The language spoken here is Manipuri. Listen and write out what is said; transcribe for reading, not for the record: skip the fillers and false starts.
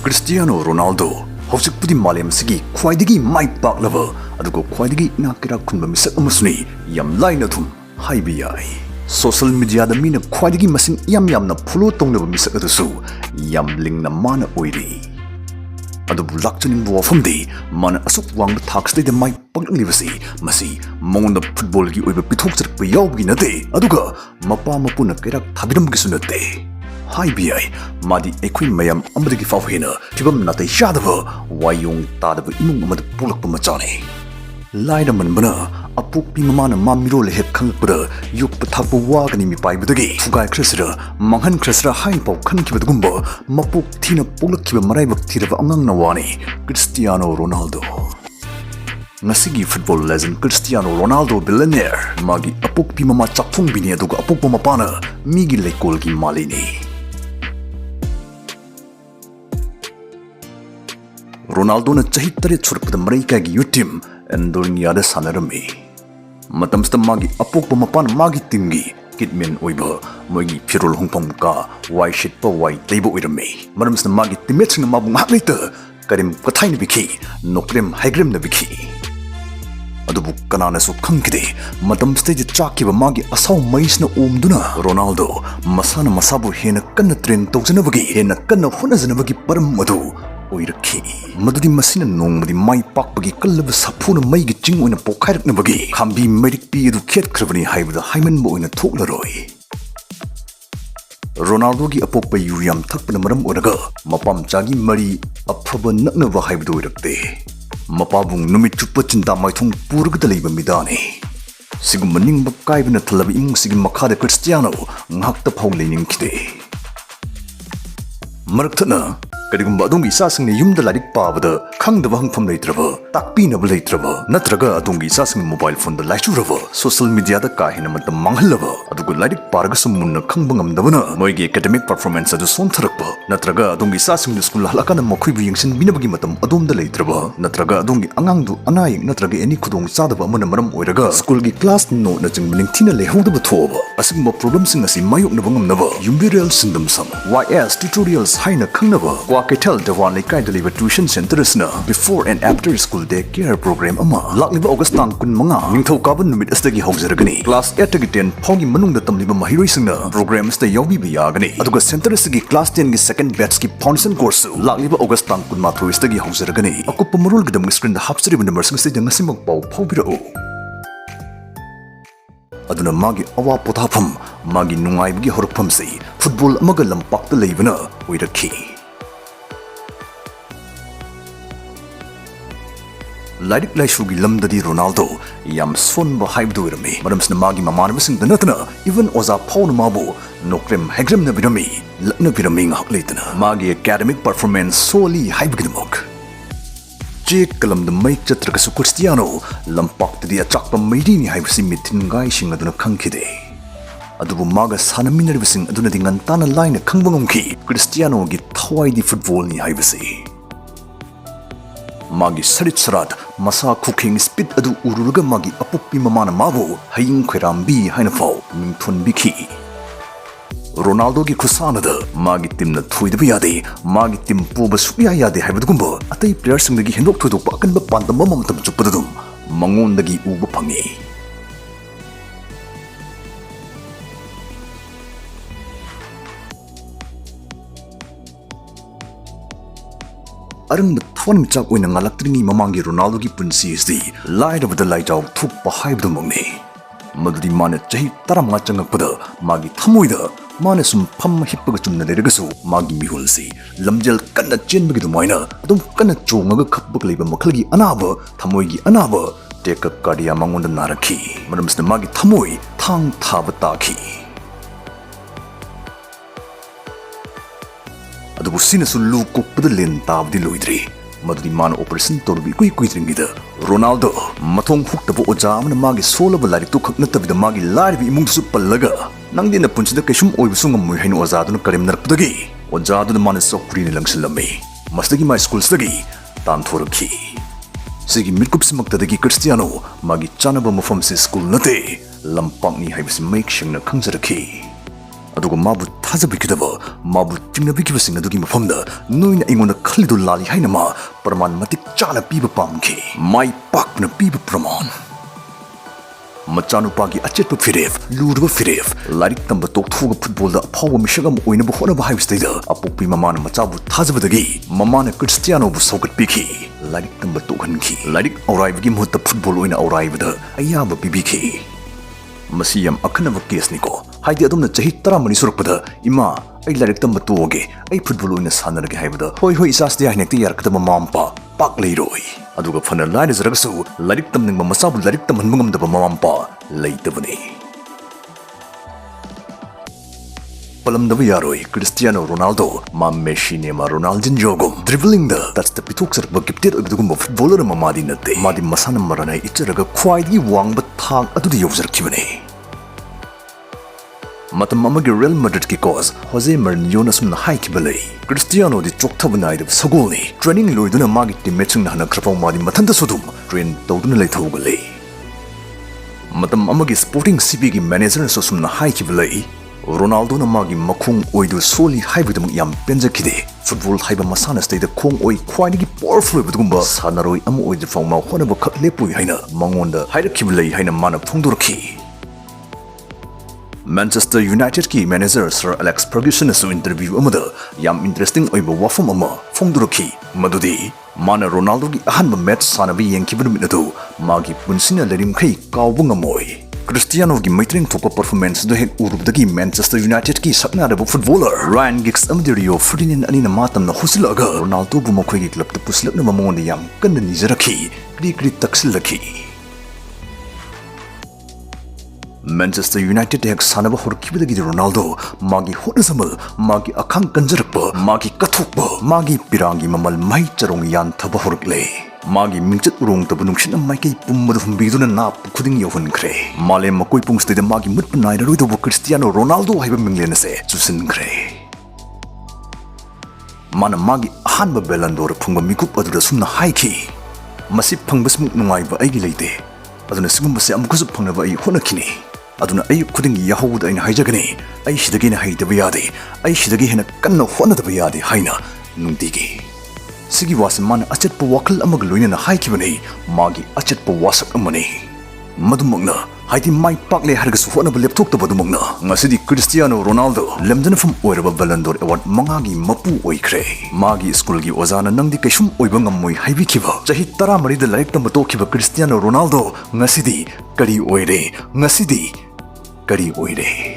Cristiano Ronaldo hꯧsikpudi malem sigi khwaidagi mai paklaba adugo khwaidagi nakira khunba misak amasuni yam laina thum haibi yai social media da mina khwaidagi masing yam na follow tongnaba misak adusu yam lingna mana oiri adubu lakchaning bu wafamdi mana asuk wangba thakstai da mai paklibasi masi mongonda football gi oiba pithok chakpa yawgi nate aduga mapa mapuna kerak thabiram gi sunate Haibi Madi Equin Mayam Amadi Fawhina, Tibam Nate Shadava, Wayung Tadaba Imum Mad Pulak Machani. Lidaman Bana, a Pupi Mamana Mamiro Lehet Kankura, Yuk Patapu Wagani Pai Budagi, Fugai Crescera, Mangan Crescera Haipo Kanki Gumbo, Mapuk Tina Pulaki Marabak Tira Angang Nawani, Cristiano Ronaldo. Nasigi football legend Cristiano Ronaldo billionaire Magi Apuk Pimama Chakfung Bini Aduga Apuk Pamapana Migi Lekol Ki Malini. Ronaldo na chahi tare churpada Marika gi yutim endoring yada sanarami. Matamsta Magi Apuk Pamapan Magi Timgi Kidman Oiba Mogi Pirul Hongpam ka Wai Shitpa Wai Table Irami. Madamsta Magi Timetsing Mabung Haklita Karim Katain Biki Nokrem Haigrim na Biki. Adubu kanana su khangkide matam stage chakiba magi asaw maisna omduna Ronaldo masana masabu hena kanna train tawjanabagi hena kanna hunazanabagi param madu oirakhi madudi masina nongmadi mai pakpagi kallab saphuna maigi ching oina pokhairaknabagi khambi medic pi edu khet khrabani haibada haiman bo oina thoklaroi Ronaldo gi apokpa yuyam thakpana maram oraga mapam chagi mari afaba naknaba haibadu oirakte Mapabung numit chupa cinta maithong purga leiba midani sigum maning bakai bina thalabi imung sigim makhada Cristiano ngakta phau lening khide marakthana kadigum adongi sasang ne yumda ladik pabada khangdaba hangpham leitraba takpi na leitraba natraga adongi sasang mobile phone da laichuraba social media da ka hina matam manghallaba adugo ladik parga sumunna khangbangam dabana moigi academic performance adu sontharakpa natraga adongi sasang school halakana mokhuibu yingsin binabagi matam adom da leitraba natraga adongi angangdu anaying natraga any khudong sadaba amana maram oiraga school gi class no na jingmling thina lehodaba thoba asigma problem sing asi mayok na bangam naba yumbirel singdam sam YS tutorials haina khangnaba Ketel Dewan Lekai deliver tuition centers na before and after school day care program ama lakliba August tang kun mga ningthau kaban numit astagi hawjaragani class 8 tagi 10 phogi manungda tamliba mahiroi singna programs ta yawbi biyagani aduga center asigi class 10 gi second batch gi foundation course lakliba August tang kun mathoi astagi hawjaragani akup marul gidam screen da hapsari number sing se jangasimok pau phobirao aduna magi awa pothafam magi nungaibgi horpam sei football amaga lampak ta leibana oirakhi Laidik Laishugi Lamdadi Ronaldo Yam Sonba Haibdu Irami Madamsna Magi Mamanabasing the Natana even Oza Paul Mabo Nokrem Hagram Nabirami Lakna Piraming Hakletana Magi academic performance solely Haibgidamok Jake Kalam the Mike Chatrakasu Cristiano Lampak to the Achakpa Maidini Haibsi Mitin Gai Shingaduna Kankide Adubu Maga Sanaminarvising Adunading Antana Line Kangbangumki Cristiano get Hawaii di football ni Haibsi Magi sarit sarat masa cooking speed adu ururuga magi apukpi mamana mabu haying khairambi haina fau mingthun biki Ronaldo gi khusana da magi timna thuidaba yade magi tim poba suya yade haibadugumba atai player singdagi hendok thudok pakanba pandamba mamtam chupadum mangondagi uba phangi Arang thon michak oina ngalaktringi mamangi Ronaldo gi punsi isdi light of the light out thuk pa haibdu mongni madudi mana chahi tarama changakpada magi thamoida mana sum pham hippaga chumna leragasu magi mihulsi lamjel kanna chenbagi dumaina adum kanna chongaga khapbak leiba makhalgi anaba thamoigi anaba teka kadia mangonda narakhi madamsna magi thamoi thang thaba takhi adubu sinasu lu kokpada len tabdi loidri madudi man operation torbi kui kuitringida Ronaldo mathong huktaba Oja Amana Magi solaba lari tu khaknatabida magi lari imung su pallaga Nangdi Napunshida Keisum Oiba Ngammoi hainu Oja aduna karim narpdagi Oja aduna man sokuri ni langsilami mastagi my schools dagi tan thorakhi sigi mitkup simaktadagi Cristiano magi chanaba mafam se school nate lampang ni haibsi make shingna khangjarakhi ꯑꯗꯨꯒ ꯃꯥꯕꯨ ꯊꯥꯖꯕꯤꯈꯤꯗꯕ ꯃꯥꯕꯨ ꯆꯤꯡꯅꯕꯤꯈꯤꯕꯁꯤꯡ ꯑꯗꯨꯒꯤ ꯃꯐꯝꯗ ꯅꯣꯏꯅ ꯑꯩꯉꯣꯟꯗ ꯈꯜꯂꯤꯗꯨ ꯂꯥꯜꯂꯤ ꯍꯥꯏꯅ ꯃꯥ ꯄ꯭ꯔꯃꯥꯟ ꯃꯇꯤꯛ ꯆꯥꯅ ꯄꯤꯕ ꯄꯥꯝꯈꯤ ꯃꯥꯏ ꯄꯥꯛꯄꯅ ꯄꯤꯕ ꯄ꯭ꯔꯃꯥꯟ ꯃꯆꯥꯅꯨꯄꯥꯒꯤ ꯑꯆꯦꯠꯄ ꯐꯤꯔꯦꯞ ꯂꯨꯔꯕ ꯐꯤꯔꯦꯞ ꯂꯥꯏꯔꯤꯛ ꯇꯝꯕ ꯇꯣꯛꯊꯣꯛꯑꯒ ꯐꯨꯠꯕꯣꯜꯗ ꯑꯐꯥꯎꯕ ꯃꯤꯁꯛ ꯑꯃ ꯑꯣꯏꯅꯕ ꯍꯣꯠꯅꯕ ꯍꯥꯏꯕꯁꯤꯗ ꯑꯄꯣꯛꯄꯤ ꯃꯃꯥꯅ ꯃꯆꯥꯕꯨ ꯊꯥꯖꯕꯗꯒꯤ ꯃꯃꯥꯅ ꯀ꯭ꯔꯤꯁꯇꯤꯌꯥꯅꯣꯕꯨ ꯁꯧꯒꯠꯄꯤꯈꯤ ꯂꯥꯏꯔꯤꯛ ꯇꯝꯕ ꯇꯣꯛꯍꯟꯈꯤ ꯂꯥꯏꯔꯤꯛ ꯑꯧꯔꯥꯏꯕꯒꯤ ꯃꯍꯨꯠꯇ ꯐꯨꯠꯕꯣꯜ ꯑꯣꯏꯅ ꯑꯧꯔꯥꯏꯕꯗ ꯑꯌꯥꯕ ꯄꯤꯕꯤꯈꯤ ꯃꯁꯤ ꯌꯥꯝ ꯑꯈꯟꯅꯕ ꯀꯦꯁꯅꯤꯀꯣ ꯍꯥꯏꯗꯤ ꯑꯗꯣꯝꯅ ꯆꯍꯤ 12 ꯁꯨꯔꯛꯄꯗ ꯏꯃꯥ ꯑꯩ ꯂꯥꯏꯔꯤꯛ ꯇꯝꯕ ꯇꯣꯛꯑꯒꯦ ꯑꯩ ꯐꯨꯠꯕꯣꯜ ꯑꯣꯏꯅ ꯁꯥꯟꯅꯔꯒꯦ ꯍꯥꯏꯕꯗ ꯍꯣꯏ ꯏꯆꯥꯁꯤꯗꯤ ꯍꯥꯏꯅ ꯍꯦꯛꯇ ꯌꯥꯔꯛꯀꯗꯕ ꯃꯃꯥ ꯃꯄꯥ ꯄꯥꯛ ꯂꯩꯔꯣꯏ ꯑꯗꯨꯒ ꯐꯅ ꯂꯥꯏꯔꯖꯔꯒꯁꯨ ꯂꯥꯏꯔꯤꯛ ꯇꯝꯅꯤꯡꯕ ꯃꯆꯥꯕꯨ ꯂꯥꯏꯔꯤꯛ ꯇꯝꯍꯟꯕ ꯉꯝꯗꯕ ꯃꯃꯥ ꯃꯄꯥ ꯂꯩꯇꯕꯅꯤ ꯄꯜꯂꯝꯗꯕ ꯌꯥꯔꯣꯏ ꯀ꯭ꯔꯤꯁꯇꯤꯌꯥꯅꯣ ꯔꯣꯅꯥꯜꯗꯣ ꯃꯥ ꯃꯦꯁꯤ ꯅꯦꯃꯥꯔ ꯔꯣꯅꯥꯜꯗꯤꯟꯌꯣꯒꯨꯝ ꯗ꯭ꯔꯤꯕꯂꯤꯡꯗ ꯇꯆꯇ ꯄꯤꯊꯣꯛꯆꯔꯛꯄ ꯒꯤꯐꯇꯦꯗ ꯑꯣꯏꯕꯗꯨꯒꯨꯝꯕ ꯐꯨꯠꯕꯣꯂꯔ ꯑꯃ ꯃꯥꯗꯤ ꯅꯠꯇꯦ ꯃꯥꯗꯤ ꯃꯁꯥꯅ ꯃꯔꯥꯅꯥꯏ ꯏꯆꯔꯒ ꯈ꯭ꯋꯥꯏꯗꯒꯤ ꯋꯥꯡꯕ ꯊꯥꯛ ꯑꯗꯨꯗ ꯌꯧꯖꯔꯛꯈꯤꯕꯅꯤ ꯃꯇꯝ ꯑꯃꯒꯤ ꯔꯤꯌꯦꯜ ꯃꯥꯗ꯭ꯔꯤꯗꯀꯤ ꯀꯣꯆ ꯍꯣꯖꯦ ꯃꯣꯔꯤꯅꯤꯌꯣꯅ ꯑꯁꯨꯝꯅ ꯍꯥꯏꯈꯤꯕ ꯂꯩ ꯀ꯭ꯔꯤꯁꯇꯤꯌꯥꯅꯣꯗꯤ ꯆꯣꯛꯊꯕ ꯅꯥꯏꯗꯕ ꯁꯒꯣꯜꯅꯤ ꯇ꯭ꯔꯦꯅꯤꯡ ꯂꯣꯏꯗꯨꯅ ꯃꯥꯒꯤ ꯇꯤꯝꯃꯦꯠꯁꯤꯡꯅ ꯍꯟꯅꯈ꯭ꯔꯐꯥꯎ ꯃꯥꯗꯤ ꯃꯊꯟꯇꯁꯨ ꯑꯗꯨꯝ ꯇ꯭ꯔꯦꯟ ꯇꯧꯗꯨꯅ ꯂꯩꯊꯧꯒ ꯂꯩ ꯃꯇꯝ ꯑꯃꯒꯤ ꯁ꯭ꯄꯣꯔꯇꯤꯡ ꯁꯤꯕꯤꯒꯤ ꯃꯦꯅꯦꯖꯔꯅꯁꯨ ꯑꯁꯨꯝꯅ ꯍꯥꯏꯈꯤꯕ ꯂꯩ ꯔꯣꯅꯥꯜꯗꯣꯅ ꯃꯥꯒꯤ ꯃꯈꯣꯡ ꯑꯣꯏꯗꯨ ꯁꯣꯜꯂꯤ ꯍꯥꯏꯕꯗꯨꯃꯛ ꯌꯥꯝ ꯄꯦꯟꯖꯈꯤꯗꯦ ꯐꯨꯠꯕꯣꯜ ꯍꯥꯏꯕ ꯃꯁꯥꯟꯅ ꯑꯁꯤꯗ ꯈꯣꯡ ꯑꯣꯏ ꯈ꯭ꯋꯥꯏꯗꯒꯤ ꯄꯥꯋꯔꯐꯨꯜ ꯑꯣꯏꯕꯗꯨꯒꯨꯝꯕ ꯁꯥꯟꯅꯔꯣꯏ ꯑꯃ ꯑꯣꯏꯗ꯭ꯔꯤꯐꯥꯎ ꯃꯥ ꯍꯣꯠꯅꯕ ꯈꯛ ꯂꯦꯞꯄꯣꯏ ꯍꯥꯏꯅ ꯃꯉꯣꯟꯗ ꯍꯥꯏꯔꯛꯈꯤꯕ ꯂꯩ ꯍꯥꯏꯅ ꯃꯥꯅ ꯐꯣꯡꯗꯣꯔꯛꯈꯤ ꯃꯦꯟꯆꯦꯁꯇꯔ ꯌꯨꯅꯥꯏꯇꯦꯗꯀꯤ ꯃꯦꯅꯦꯖꯔ ꯁꯔ ꯑꯦꯂꯦꯛꯁ ꯐꯔꯒ꯭ꯌꯨꯁꯟꯅꯁꯨ ꯏꯟꯇꯔꯚ꯭ꯌꯨ ꯑꯃꯗ ꯌꯥꯝ ꯏꯟꯇꯔꯦꯁꯇꯤꯡ ꯑꯣꯏꯕ ꯋꯥꯐꯝ ꯑꯃ ꯐꯣꯡꯗꯣꯔꯛꯈꯤ ꯃꯗꯨꯗꯤ ꯃꯥꯅ ꯔꯣꯅꯥꯜꯗꯣꯒꯤ ꯑꯍꯥꯟꯕ ꯃꯦꯠꯆ ꯁꯥꯟꯅꯕ ꯌꯦꯡꯈꯤꯕ ꯅꯨꯃꯤꯠ ꯑꯗꯨ ꯃꯥꯒꯤ ꯄꯨꯟꯁꯤꯅ ꯂꯩꯔꯤꯃꯈꯩ ꯀꯥꯎꯕ ꯉꯝꯃꯣꯏ ꯀ꯭ꯔꯤꯁꯇꯤꯌꯥꯅꯣꯒꯤ ꯃꯩꯇ꯭ꯔꯦꯡ ꯊꯣꯛꯄ ꯄꯔꯐꯣꯔꯃꯦꯟꯁ ꯑꯗꯨ ꯍꯦꯛ ꯎꯔꯨꯕꯗꯒꯤ ꯃꯦꯟꯆꯦꯁꯇꯔ ꯌꯨꯅꯥꯏꯇꯦꯗꯀꯤ ꯁꯛꯅꯥꯔꯕ ꯐꯨꯠꯕꯣꯂꯔ ꯔꯥꯌꯟ ꯒꯤꯒꯁ ꯑꯃꯗꯤ ꯔꯤꯑꯣ ꯐꯔꯗꯤꯅꯦꯟꯗ ꯑꯅꯤꯅ ꯃꯥꯇꯝꯅ ꯍꯨꯁꯤꯜꯂꯛꯑꯒ ꯔꯣꯅꯥꯜꯗꯣꯕꯨ ꯃꯈꯣꯏꯒꯤ ꯀ꯭ꯂꯕꯇ ꯄꯨꯁꯤꯜꯂꯛꯅꯕ ꯃꯉꯣꯟꯗ ꯌꯥꯝ ꯀꯟꯅ ꯅꯤꯖꯔꯛꯈꯤ ꯀ꯭ꯔꯤ ꯇꯛꯁꯤꯜꯂꯛꯈꯤ ꯃꯦꯟꯆꯦꯁꯇꯔ ꯌꯨꯅꯥꯏꯇꯦꯗ ꯍꯦꯛ ꯁꯥꯟꯅꯕ ꯍꯧꯔꯛꯈꯤꯕꯗꯒꯤꯗꯤ ꯔꯣꯅꯥꯜꯗꯣ ꯃꯥꯒꯤ ꯍꯣꯠꯅꯖꯃꯜ ꯃꯥꯒꯤ ꯑꯈꯥꯡ ꯀꯟꯖꯔꯛꯄ ꯃꯥꯒꯤ ꯀꯠꯊꯣꯛꯄ ꯃꯥꯒꯤ ꯄꯤꯔꯥꯡꯒꯤ ꯃꯃꯜ ꯃꯍꯩ ꯆꯔꯣꯡ ꯌꯥꯟꯊꯕ ꯍꯧꯔꯛꯂꯦ ꯃꯥꯒꯤ ꯃꯤꯡꯆꯠ ꯎꯔꯣꯡꯇꯕ ꯅꯨꯡꯁꯤꯠꯅ ꯃꯥꯏꯀꯩ ꯄꯨꯝꯕꯗ ꯍꯨꯝꯕꯤꯗꯨꯅ ꯅꯥꯞꯄ ꯈꯨꯗꯤꯡ ꯌꯧꯍꯟꯈ꯭ꯔꯦ ꯃꯥꯂꯦꯝ ꯃꯀꯣꯏ ꯄꯨꯡꯁꯤꯗ ꯃꯥꯒꯤ ꯃꯨꯠꯄ ꯅꯥꯏꯔꯔꯣꯏꯗꯧꯕ ꯀ꯭ꯔꯤꯁꯇꯤꯌꯥꯅꯣ ꯔꯣꯅꯥꯜꯗꯣ ꯍꯥꯏꯕ ꯃꯤꯡꯂꯦꯟ ꯑꯁꯦ ꯆꯨꯁꯤꯟꯈ꯭ꯔꯦ ꯃꯥꯅ ꯃꯥꯒꯤ ꯑꯍꯥꯟꯕ ꯕꯦꯂꯟꯗꯣꯔ ꯐꯪꯕ ꯃꯤꯀꯨꯞ ꯑꯗꯨꯗ ꯁꯨꯝꯅ ꯍꯥꯏꯈꯤ ꯃꯁꯤ ꯐꯪꯕꯁꯤꯃꯨꯛ ꯅꯨꯡꯉꯥꯏꯕ ꯑꯩꯒꯤ ꯂꯩꯇꯦ ꯑꯗꯨꯅ ꯁꯤꯒꯨꯝꯕꯁꯦ ꯑꯃꯨꯛꯀꯁꯨ ꯐꯪꯅꯕ ꯑꯩ ꯍꯣꯠꯅꯈꯤꯅꯤ ꯑꯗꯨꯅ ꯑꯌꯨꯛ ꯈꯨꯗꯤꯡꯒꯤ ꯌꯥꯍꯧꯕꯗ ꯑꯩꯅ ꯍꯥꯏꯖꯒꯅꯤ ꯑꯩ ꯁꯤꯗꯒꯤ ꯍꯦꯟꯅ ꯍꯩꯇꯕ ꯌꯥꯗꯦ ꯑꯩ ꯁꯤꯗꯒꯤ ꯍꯦꯟꯅ ꯀꯟꯅ ꯍꯣꯠꯅꯗꯕ ꯌꯥꯗꯦ ꯍꯥꯏꯅ ꯅꯨꯡꯇꯤꯒꯤ ꯁꯤꯒꯤ ꯋꯥꯁꯦ ꯃꯥꯅ ꯑꯆꯦꯠꯄ ꯋꯥꯈꯜ ꯑꯃꯒ ꯂꯣꯏꯅꯅ ꯍꯥꯏꯈꯤꯕꯅꯤ ꯃꯥꯒꯤ ꯑꯆꯦꯠꯄ ꯋꯥꯁꯛ ꯑꯃꯅꯤ ꯃꯗꯨꯃꯛꯅ ꯍꯥꯏꯗꯤ ꯃꯥꯏ ꯄꯥꯛꯂꯦ ꯍꯥꯏꯔꯒꯁꯨ ꯍꯣꯠꯅꯕ ꯂꯦꯞꯊꯣꯛꯇꯕꯗꯨꯃꯛꯅ ꯉꯁꯤꯗꯤ ꯀ꯭ꯔꯤꯁꯇꯤꯌꯥꯅꯣ ꯔꯣꯅꯥꯜꯗꯣ ꯂꯝꯖꯟꯐꯝ ꯑꯣꯏꯔꯕ ꯕꯦꯂꯟꯗꯣꯔ ꯑꯦꯋꯥꯔꯗ 5ꯒꯤ ꯃꯄꯨ ꯑꯣꯏꯈ꯭ꯔꯦ ꯃꯥꯒꯤ ꯁ꯭ꯀꯨꯜꯒꯤ ꯑꯣꯖꯥꯅ ꯅꯪꯗꯤ ꯀꯩꯁꯨꯝ ꯑꯣꯏꯕ ꯉꯝꯃꯣꯏ ꯍꯥꯏꯕꯤꯈꯤꯕ ꯆꯍꯤ 13ꯗ ꯂꯥꯏꯔꯤꯛ ꯇꯝꯕ ꯇꯣꯛꯈꯤꯕ ꯀ꯭ꯔꯤꯁꯇꯤꯌꯥꯅꯣ ꯔꯣꯅꯥꯜꯗꯣ ꯉꯁꯤꯗꯤ ꯀꯔꯤ ꯑꯣꯏꯔꯦ ꯉꯁꯤꯗꯤ ꯀꯔꯤ ꯑꯣꯏꯔꯦ